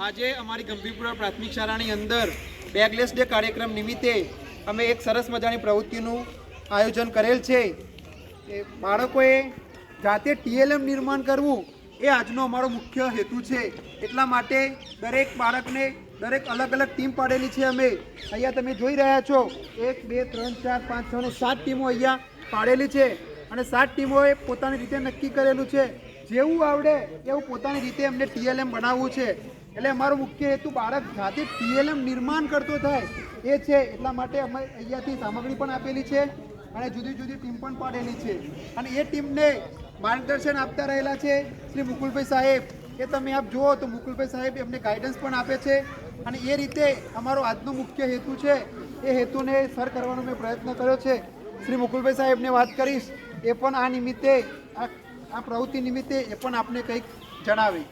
આજે અમારી ગંભીરપુરા પ્રાથમિક શાળાની અંદર બેગલેસ ડે કાર્યક્રમ નિમિત્તે અમે એક સરસ મજાની પ્રવૃત્તિનું આયોજન કરેલ છે. એ બાળકોએ જાતે ટીએલએમ નિર્માણ કરવું એ આજનો અમારો મુખ્ય હેતુ છે. એટલા માટે દરેક બાળકને દરેક અલગ અલગ ટીમ પાડેલી છે. અમે અહીંયા તમે જોઈ રહ્યા છો 1 2 3 4 5 6 અને 7 ટીમો અહીંયા પાડેલી છે અને 7 ટીમોએ પોતાની રીતે નક્કી કરેલું છે જેવું આવડે એવું પોતાની રીતે એમને ટીએલએમ બનાવવું છે. એટલે અમારો મુખ્ય હેતુ બાળક જાતે ટીએલએમ નિર્માણ કરતો થાય એ છે. એટલા માટે અમે અહીંયાથી સામગ્રી પણ આપેલી છે અને જુદી જુદી ટીમ પણ પાડેલી છે અને એ ટીમને માર્ગદર્શન આપતા રહેલા છે શ્રી મુકુલભાઈ સાહેબ. એ તમે આપ જુઓ તો મુકુલભાઈ સાહેબ એમને ગાઈડન્સ પણ આપે છે અને એ રીતે અમારો આજનો મુખ્ય હેતુ છે એ હેતુને સર કરવાનો મેં પ્રયત્ન કર્યો છે. શ્રી મુકુલભાઈ સાહેબને વાત કરીશ, એ પણ આ નિમિત્તે આ પ્રવૃત્તિ નિમિત્તે એ પણ આપને કંઈક જણાવે.